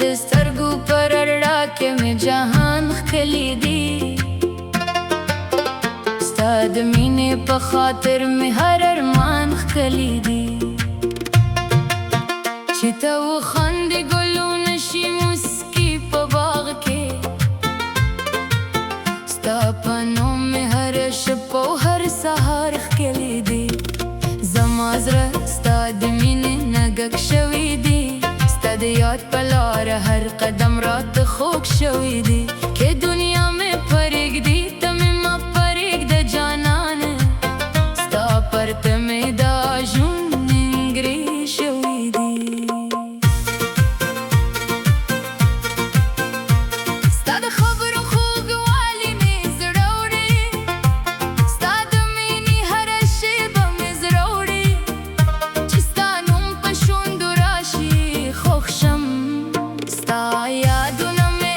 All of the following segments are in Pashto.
د سترګو پر رڼا کې مې جهان ښکلی دی. ستا د مینې په خاطر مې هر ارمان ښکلی دی. چې ته وخاندې ګلونه شي موسکي په باغ کې، ستا په نوم مې هره شپه او هر سهار ښکلی دی. زما زړه ستا د مینې نه ګک شوی دی، ستا د یاد په لاره هر قدم راته خوږ شوی دی. که دنیا مې پرېږدي ته مې مه پرېږده جانانه، ستا پرته مې دا ژوند نیمګړی شوی دی. ستا د خبرو خوږوالی مې زړه وړي، ستا د مینې هره شېبه مې زړه وړي. چې ستا نوم په شونډو راشي خوښ شم، ستا یادونه مې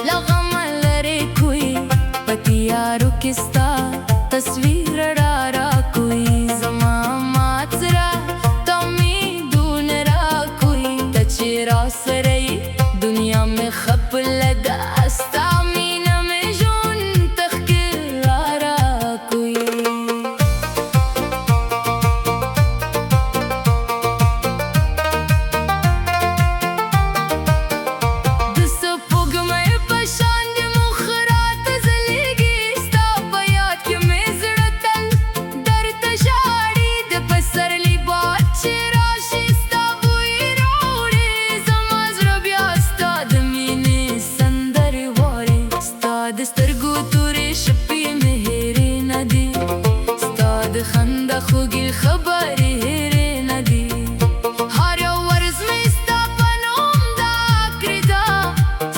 له غمه لرې کوي. په تیارو کې ستا تصویر رڼا راکوي. زما مات زړه ته امیدونه راکوي. ته چې راسره یې دنیا مې خپله ده، ستا مینه مې ژوند ته ښکلا راکوي. د سپوږمۍ په شان د مخ راته ځلېږي، ستا په یاد کې مې زړه تل درته ژاړي. د پسرلي باد چې راشي ستا بوی راوړي. زما زړه بیا ستا د مینې سندرې واوري. ستا د سترګو تورې شپې مې هېرې نه دي، ستا د خندا خوږې خبرې هېرې نه دي. هر یو ورځ مې ستا په نوم دا کړې ده،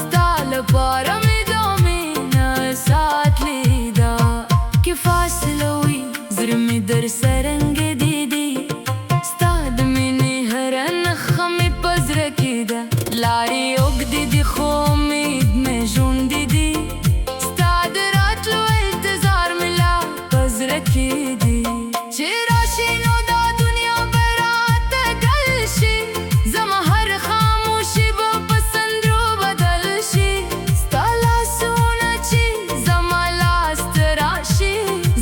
ستا لپاره مې دا مینه ساتلې ده. که فاصله وي زړه مې درسره نږدې دی، ستا د مینې هره نښه مې په زړه کې ده. لارې اوږدې دي خو امید مې ژوندی دی، ستا د راتلو انتظار مې لا په زړه کې دی. چې راشي نو دا دنیا به راته ګل شي، زما هر خاموشي به په سندرو بدل شي. ستا لاسونه چې زما لاس ته راشي،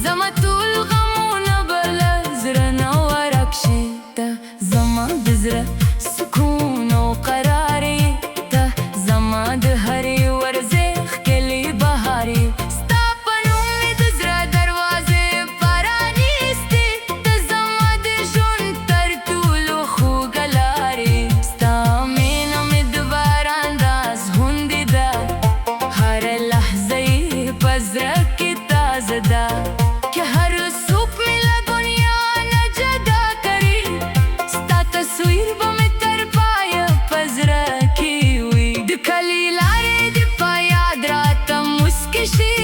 زما ټول غمونه به له زړه نه ورک شي. ته زما د زړه سکون او قرار یې، ته زما د هرې ورځې ښکلې بهار یې. ستا په نوم مې د زړه دروازې پرانیستې، ته زما د ژوند تر ټولو خوږه لار یې. ستا مینه مې د باران داس غوندې ده، هره لحظه یې په زړه کې تازه ده. که هر څوک مې له دنیا نه جدا کړي، ستا تصویر به مې تر پایه په زړه کې وي. د کلي لارې دې په یاد راته موسکې شي،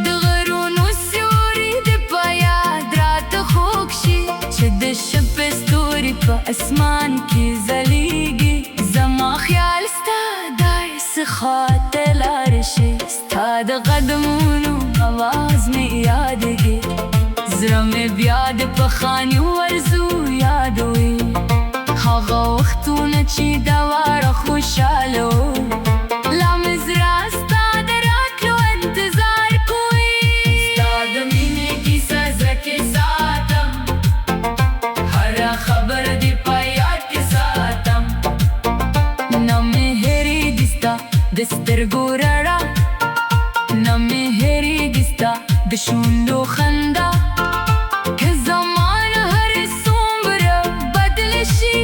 د غرونو سیوري دې په یاد راته خوږ شي. چې د شپې ستوري په اسمان کې ځلېږي، زما خیال ستا داسې خواته لاړ شي. ستا د قدمونو اواز مې یادېږي، زړه مې بیا د پخواني ورځو یادوي. هغه وختونه چې دواړه خوشحاله وو، لا مې زړه ستا د راتلو انتظار کوي. ستا د مینې کیسه زړه کې ساتم، هره خبره دې په یاد کې ساتم. نه مې هېرېږي ستا د سترګو رڼا، نه مې هېرېږي ستا د شونډو خندا. که زمانه هرې څومره بدله شي،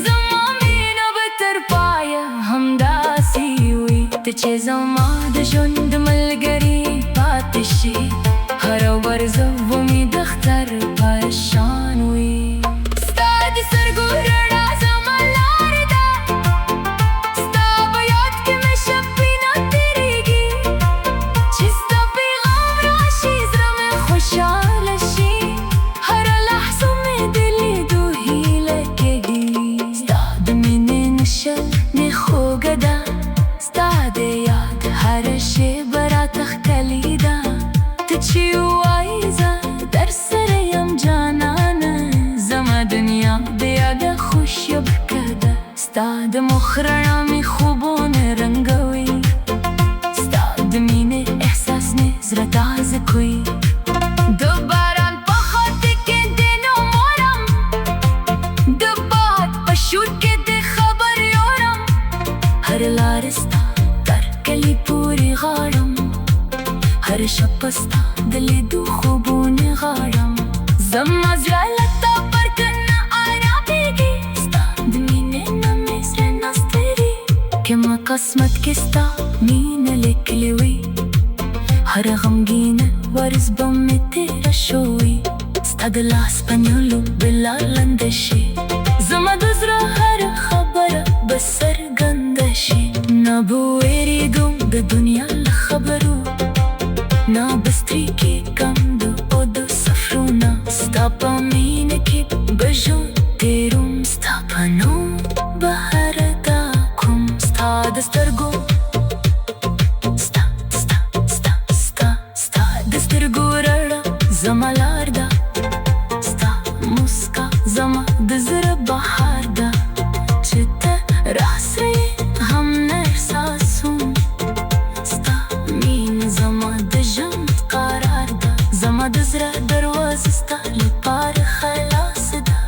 زما مینه به تر پایه همداسې وي. ته چې زما د ژوند ملګري پاتې شي، هره ورځ به مې د اختر په شان وي. ستا د سترګو رڼا زما لاره ده، ستا په یاد کې مې شپې نه تېرېږي. چې ستا پیغام راشي زړه مې خوشحاله شي، هره لحظه مې د لیدو هیله کېږي. ستا د مینې نشه مې خوږه ده، ستا د یاد هره شېبه راته ښکلې ده. ته چې وایې زه درسره یم جانانه، زما دنیا د یاده خوش یبکه ده. ستا د مخ رڼا مې خوبونه هر شپه ستا د لیدو خوبونه غواړم زما زړه له تا پرکنه آرامېږي ستا د مینې نه مې زړه نستړي کومه قسمت کې ستا مینه لیکلې وي هر غمګینه ورځ به مې تېره شوې ستا د لاس په نیولو بلا لنده شي زما د زړه هره خبره به څرګنده شي نه به وېرېږم د دنیا له خبرو نه به ستړي کېږم د اوږدو سفرونه ستا په مینه کې به ژوند تېروم ستا په نوم به هر ادا کوم ستا د سترګو زما لار ده ستا مسکا زما د زړه بهار ده چې ته راسې هم نه احساسوم ستا مینه زما د ژوند قرار ده زما د زړه دروازه ستا لپاره خلاصه ده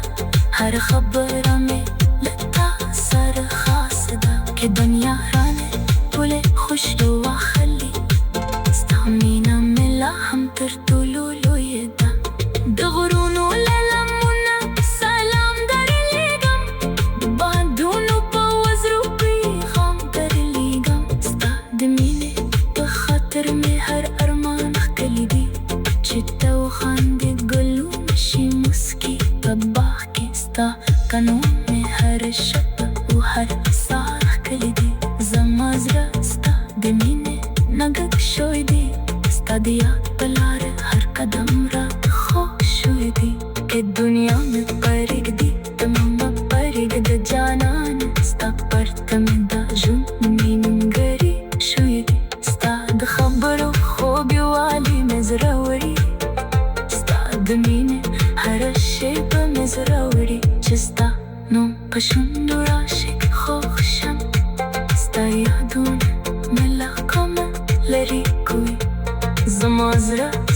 هر خبره مې له تا سره خاصه ده که دنیا رانه ټولې خوشي واخلي ستا مینه مې لا هم تر ټولو د غرونو له لمنه سلام درلیږم د بادونو په وزرو پیغام درلیږم ستا د مینې په خاطر مې هر ارمان ښکلی دی چې ته وخاندې ګلونه شي موسکي په باغ کې ستا قانون مې هره شپه او هر سهار ښکلی دی زما زړه ستا د مینې نه ګډ شوی دی ستا د یاد په لاره هر قدم راته که دنیا میں پرېږدي ته مه پرېږده جانانه ستا پرته مې دا ژوند نیمګړی شوی دی ستا د خبرو خوږ یووالی مې زړه وړي ستا د مینې هره شېبه مې زړه وړي چې ستا نوم په شونډو راشي خوښ شم ستا یادونه مې لا کومه لرې کوي زما زړه